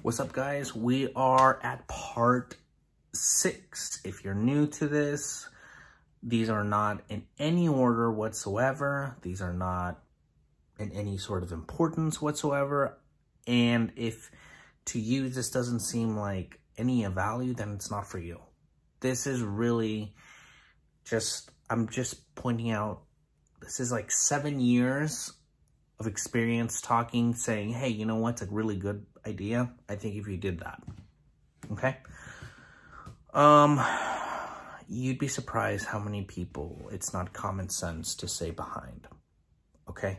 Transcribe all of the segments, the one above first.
What's up, guys? We are at part 6. If you're new to this, these are not in any order whatsoever. These are not in any sort of importance whatsoever. And if to you this doesn't seem like any of value, then it's not for you. This is really just, I'm just pointing out, this is like 7 years of experience talking, saying, hey, you know what's a really good idea? I think if you did that, okay? You'd be surprised how many people it's not common sense to say behind, okay?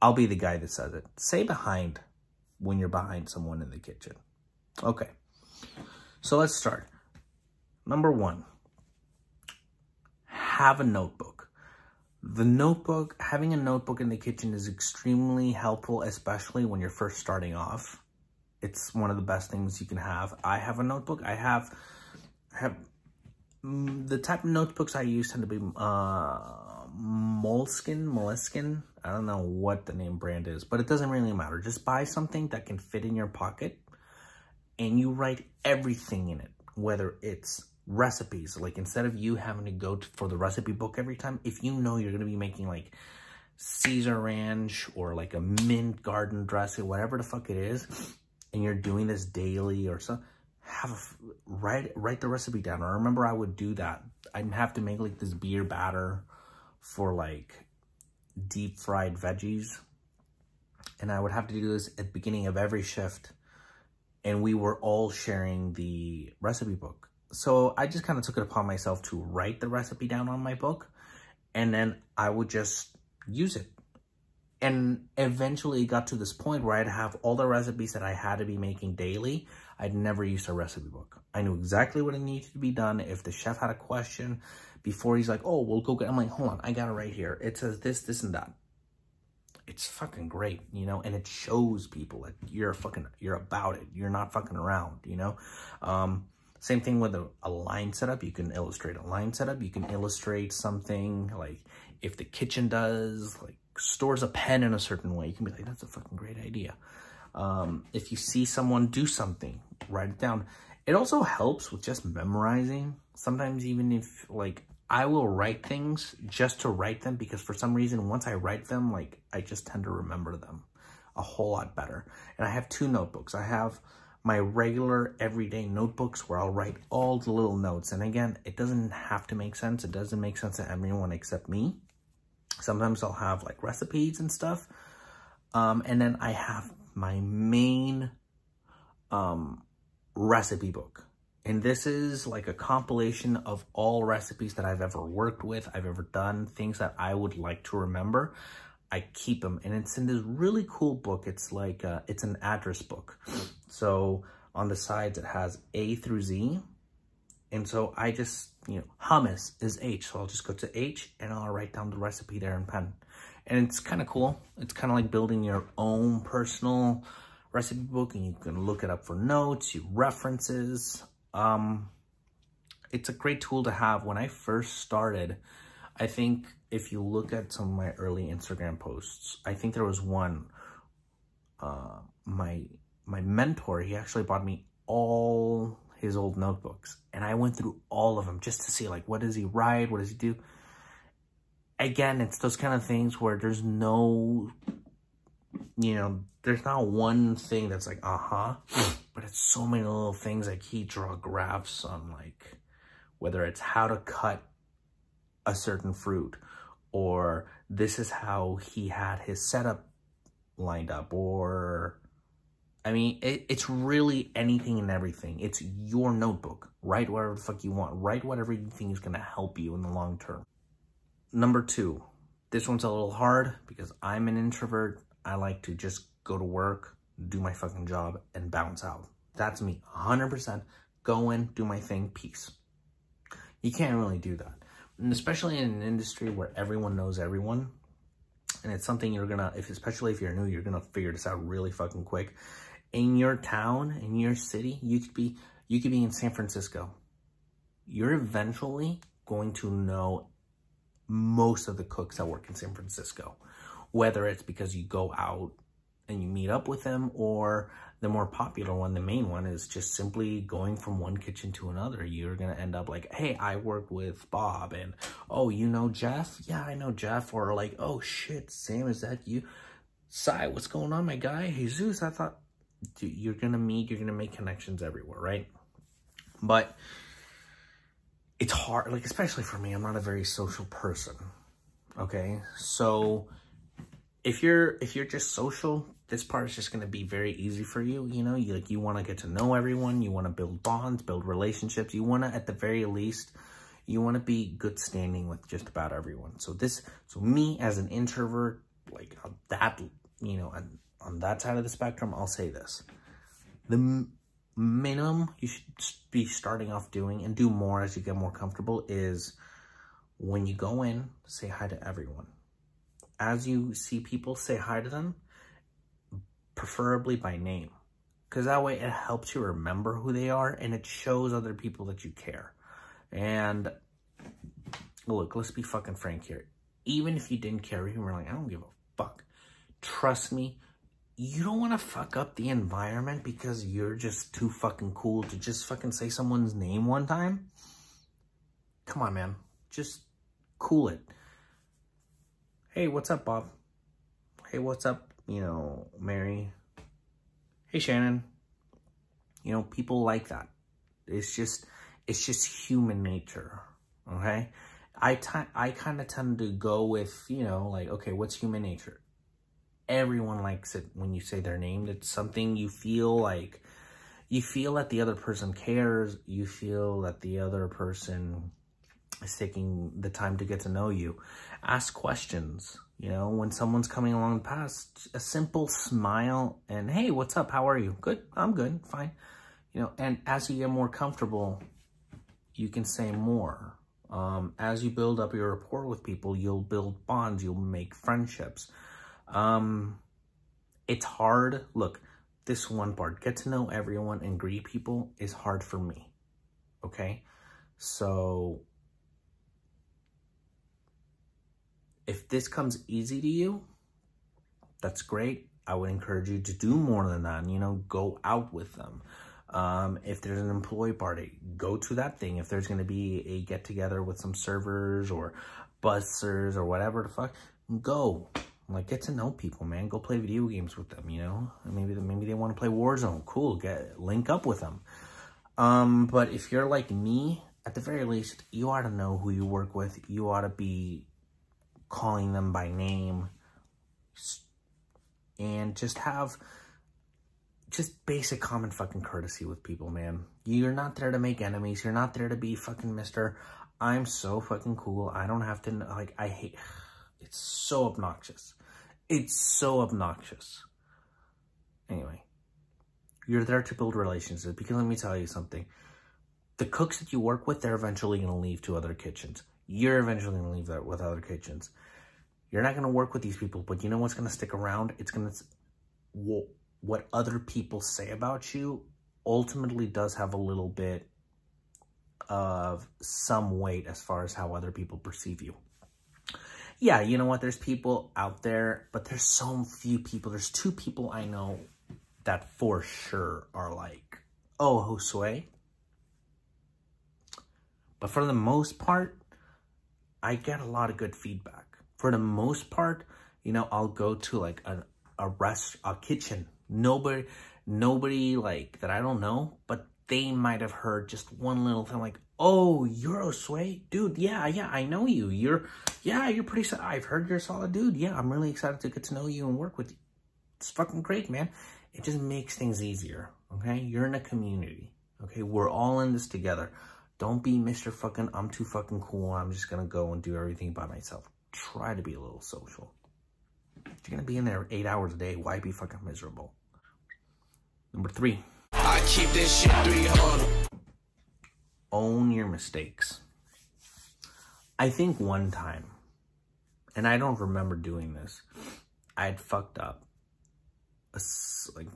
I'll be the guy that says it. Say behind when you're behind someone in the kitchen. Okay, so let's start. Number 1, have a notebook. Having a notebook in the kitchen is extremely helpful, especially when you're first starting off. It's one of the best things you can have. I have a notebook. I have the type of notebooks I use tend to be Moleskine. I don't know what the name brand is, but it doesn't really matter. Just buy something that can fit in your pocket and you write everything in it, whether it's recipes. Like, instead of you having to go for the recipe book every time, if you know you're going to be making like Caesar ranch or like a mint garden dressing, whatever the fuck it is, and you're doing this daily or so, write the recipe down. I remember I would do that. I'd have to make like this beer batter for like deep fried veggies, and I would have to do this at the beginning of every shift, and we were all sharing the recipe book. So I just kind of took it upon myself to write the recipe down on my book, and then I would just use it. And eventually it got to this point where I'd have all the recipes that I had to be making daily. I'd never used a recipe book. I knew exactly what it needed to be done. If the chef had a question before, he's like, oh, we'll go get, I'm like, hold on, I got it right here. It says this, this, and that. It's fucking great, you know, and it shows people that you're about it. You're not fucking around, you know? Same thing with a line setup. You can illustrate a line setup. You can illustrate something like if the kitchen stores a pen in a certain way, you can be like, that's a fucking great idea. If you see someone do something, write it down. It also helps with just memorizing. Sometimes even if, like, I will write things just to write them, because for some reason, once I write them, like, I just tend to remember them a whole lot better. And I have 2 notebooks. I have my regular everyday notebooks where I'll write all the little notes. And again, it doesn't have to make sense. It doesn't make sense to everyone except me. Sometimes I'll have like recipes and stuff. And then I have my main recipe book. And this is like a compilation of all recipes that I've ever worked with, I've ever done, things that I would like to remember. I keep them, and it's in this really cool book. It's like, it's an address book. So on the sides, it has A through Z. And so I just, you know, hummus is H. So I'll just go to H and I'll write down the recipe there in pen. And it's kind of cool. It's kind of like building your own personal recipe book, and you can look it up for notes, references. It's a great tool to have. When I first started, I think if you look at some of my early Instagram posts, I think there was one, my mentor, he actually bought me all his old notebooks, and I went through all of them just to see, like, what does he write? What does he do? Again, it's those kind of things where there's no, you know, there's not one thing that's like, but it's so many little things. Like, he draw graphs on, like, whether it's how to cut a certain fruit, or this is how he had his setup lined up, or, I mean, it's really anything and everything. It's your notebook. Write whatever the fuck you want. Write whatever you think is going to help you in the long term. Number 2, this one's a little hard because I'm an introvert. I like to just go to work, do my fucking job, and bounce out. That's me, 100%. Go in, do my thing, peace. You can't really do that. And especially in an industry where everyone knows everyone, and it's something you're gonna, especially if you're new, you're gonna figure this out really fucking quick. In your town, in your city, you could be in San Francisco. You're eventually going to know most of the cooks that work in San Francisco, whether it's because you go out and you meet up with them, or the more popular one, the main one, is just simply going from one kitchen to another. You're going to end up like, hey, I work with Bob, and, oh, you know Jeff? Yeah, I know Jeff. Or like, oh, shit, Sam, is that you? Sai, what's going on, my guy? Jesus, I thought, dude, you're going to meet, you're going to make connections everywhere, right? But it's hard, like, especially for me, I'm not a very social person, okay? So if you're just social, this part is just going to be very easy for you. You know, you want to get to know everyone. You want to build bonds, build relationships. You want to, at the very least, you want to be good standing with just about everyone. So me as an introvert, like that, you know, on that side of the spectrum, I'll say this. The minimum you should be starting off doing, and do more as you get more comfortable, is when you go in, say hi to everyone. As you see people, say hi to them, preferably by name, because that way it helps you remember who they are, and it shows other people that you care. And look, let's be fucking frank here. Even if you didn't care, you were like, I don't give a fuck. Trust me, you don't want to fuck up the environment because you're just too fucking cool to just fucking say someone's name one time. Come on, man. Just cool it. Hey, what's up, Bob? Hey, what's up, you know, Mary? Hey, Shannon. You know, people like that. It's just human nature, okay? I kind of tend to go with, you know, like, okay, what's human nature? Everyone likes it when you say their name. It's something you feel like, you feel that the other person cares. You feel that the other person is taking the time to get to know you. Ask questions. You know, when someone's coming along the path, a simple smile and, hey, what's up? How are you? Good. I'm good. Fine. You know, and as you get more comfortable, you can say more. As you build up your rapport with people, you'll build bonds. You'll make friendships. It's hard. Look, this one part, get to know everyone and greet people, is hard for me. Okay? So if this comes easy to you, that's great. I would encourage you to do more than that. You know, go out with them. If there's an employee party, go to that thing. If there's going to be a get-together with some servers or bussers or whatever the fuck, go. Like, get to know people, man. Go play video games with them, you know? Maybe they want to play Warzone. Cool. Link up with them. But if you're like me, at the very least, you ought to know who you work with. You ought to be calling them by name, and just have basic common fucking courtesy with people, man. You're not there to make enemies. You're not there to be fucking Mr. I'm so fucking cool. I don't have to, like, I hate, it's so obnoxious. It's so obnoxious. Anyway, you're there to build relationships, because let me tell you something. The cooks that you work with, they're eventually going to leave to other kitchens. You're eventually going to leave that with other kitchens. You're not going to work with these people, but you know what's going to stick around? It's going to, what other people say about you ultimately does have a little bit of some weight as far as how other people perceive you. Yeah, you know what? There's people out there, but there's so few people. There's 2 people I know that for sure are like, oh, Josue. But for the most part, I get a lot of good feedback. For the most part, you know, I'll go to like a kitchen. Nobody like that I don't know, but they might have heard just one little thing like, oh, you're Josue? Dude, yeah, I know you. You're pretty solid. I've heard you're a solid dude. Yeah, I'm really excited to get to know you and work with you. It's fucking great, man. It just makes things easier, okay? You're in a community, okay? We're all in this together. Don't be Mr. fucking, I'm too fucking cool. I'm just going to go and do everything by myself. Try to be a little social. If you're going to be in there 8 hours a day, why be fucking miserable? Number 3. I keep this shit 300. Own your mistakes. I think one time, and I don't remember doing this, I had fucked up a, like,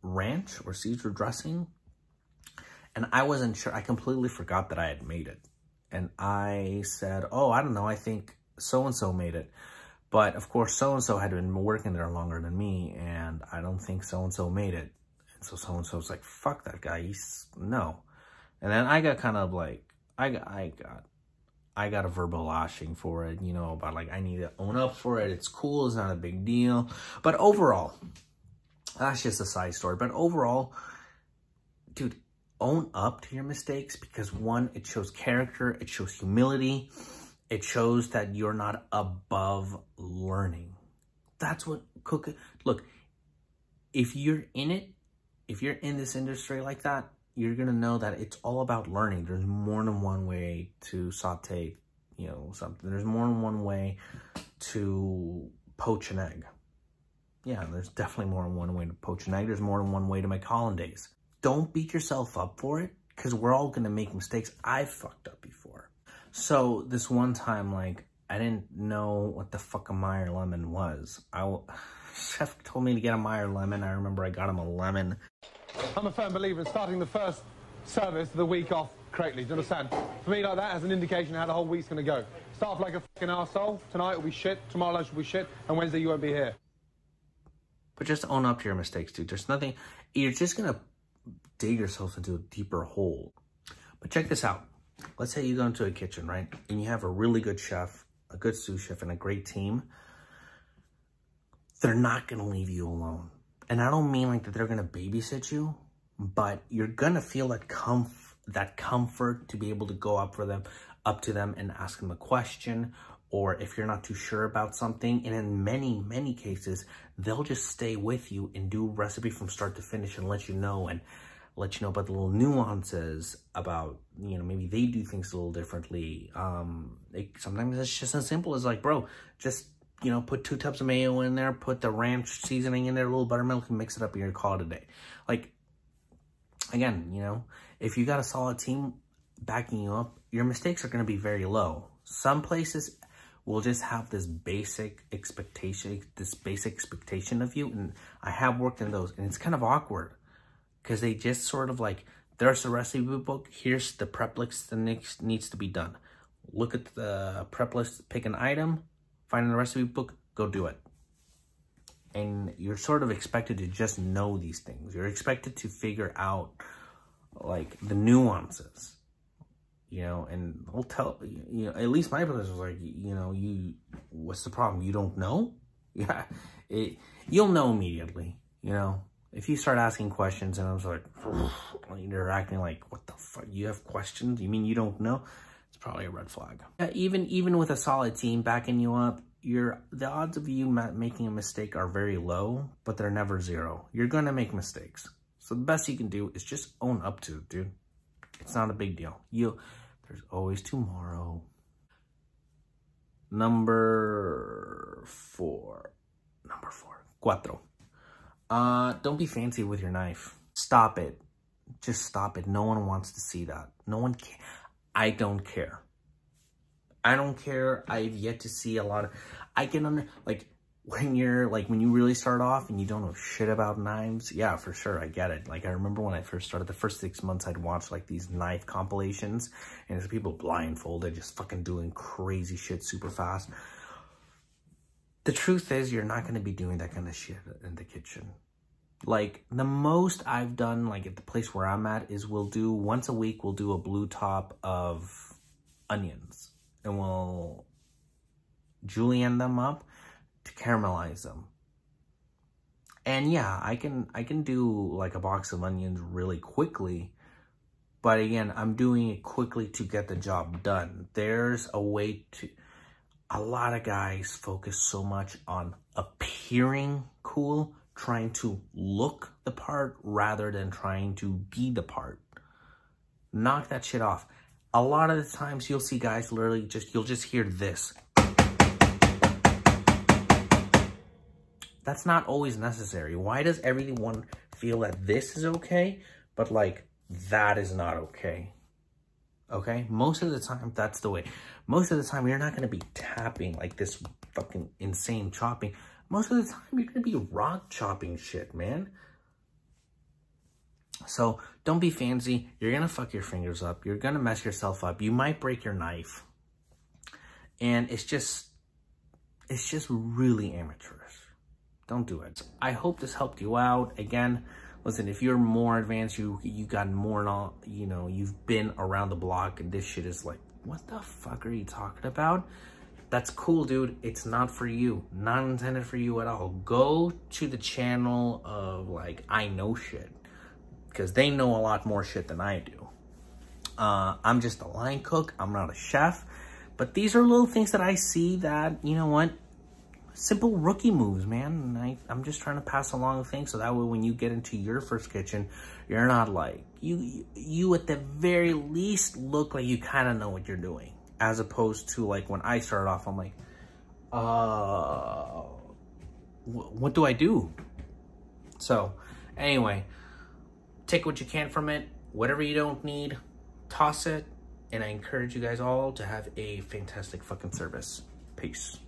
ranch or Caesar dressing, and I wasn't sure. I completely forgot that I had made it. And I said, oh, I don't know, I think so-and-so made it. But, of course, so-and-so had been working there longer than me, and I don't think so-and-so made it. So so-and-so's like, fuck that guy, no. And then I got kind of like, I got a verbal lashing for it, you know, about like, I need to own up for it. It's cool, it's not a big deal. But overall, that's just a side story. But overall, dude, own up to your mistakes, because one, it shows character, it shows humility, it shows that you're not above learning. That's what look, if you're in it, if you're in this industry like that, you're going to know that it's all about learning. There's more than one way to saute, you know, something. There's more than one way to poach an egg. Yeah, there's definitely more than one way to poach an egg. There's more than one way to make hollandaise. Don't beat yourself up for it, because we're all going to make mistakes. I've fucked up before. So this one time, like, I didn't know what the fuck a Meyer lemon was. Chef told me to get a Meyer lemon. I remember I got him a lemon. I'm a firm believer in starting the first service of the week off correctly. Do you understand? For me, like that has an indication of how the whole week's going to go. Start off like a fucking arsehole. Tonight will be shit. Tomorrow lunch will be shit. And Wednesday you won't be here. But just own up to your mistakes, dude. There's nothing... You're just going to dig yourself into a deeper hole. But check this out. Let's say you go into a kitchen, right? And you have a really good chef, a good sous chef, and a great team. They're not going to leave you alone. And I don't mean like that they're going to babysit you, but you're going to feel that comfort to be able to go up to them and ask them a question, or if you're not too sure about something. And in many, many cases, they'll just stay with you and do recipe from start to finish and let you know about the little nuances about, you know, maybe they do things a little differently. Sometimes it's just as simple as like, bro, just, you know, put 2 tubs of mayo in there, put the ranch seasoning in there, a little buttermilk, and mix it up, and you're gonna call it a day. Like, again, you know, if you got a solid team backing you up, your mistakes are gonna be very low. Some places will just have this basic expectation of you, and I have worked in those, and it's kind of awkward, because they just sort of like, there's a recipe book, here's the prep list that needs to be done. Look at the prep list, pick an item, find the recipe book, go do it. And you're sort of expected to just know these things. You're expected to figure out, like, the nuances, you know, and I'll tell, you know, at least my place was like, you know, what's the problem? You don't know? Yeah, you'll know immediately, you know. If you start asking questions and I was like, you're acting like, what the fuck? You have questions? You mean you don't know? It's probably a red flag. Yeah, even with a solid team backing you up, the odds of you making a mistake are very low, but they're never zero. You're going to make mistakes. So the best you can do is just own up to it, dude. It's not a big deal. There's always tomorrow. Number 4. Cuatro. Don't be fancy with your knife. Stop it. Just stop it. No one wants to see that. No one can. I don't care. I don't care. I've yet to see a lot of... when you really start off and you don't know shit about knives, yeah, for sure, I get it. Like, I remember when I first started, the first 6 months, I'd watch, like, these knife compilations, and there's people blindfolded, just fucking doing crazy shit super fast. The truth is, you're not going to be doing that kind of shit in the kitchen. Like, the most I've done, like, at the place where I'm at, is once a week, we'll do a blue top of onions. And we'll julienne them up to caramelize them. And yeah, I can do, like, a box of onions really quickly. But again, I'm doing it quickly to get the job done. There's a way to... A lot of guys focus so much on appearing cool, trying to look the part rather than trying to be the part. Knock that shit off. A lot of the times you'll see guys literally you'll just hear this. That's not always necessary. Why does everyone feel that this is okay, but like that is not okay? Okay? Most of the time, that's the way. Most of the time, you're not going to be tapping like this fucking insane chopping. Most of the time, you're going to be rock chopping shit, man. So, don't be fancy. You're going to fuck your fingers up. You're going to mess yourself up. You might break your knife. And it's just really amateurish. Don't do it. I hope this helped you out. Again, listen, if you're more advanced, you got more, you know, you've been around the block, and this shit is like, what the fuck are you talking about? That's cool, dude. It's not for you. Not intended for you at all. Go to the channel of, like, I know shit. Because they know a lot more shit than I do. I'm just a line cook. I'm not a chef. But these are little things that I see that, you know what? Simple rookie moves, man. And I'm just trying to pass along things so that way when you get into your first kitchen, you're not like, you at the very least look like you kind of know what you're doing. As opposed to, like, when I started off, I'm like, what do I do? So, anyway, take what you can from it. Whatever you don't need, toss it. And I encourage you guys all to have a fantastic fucking service. Peace.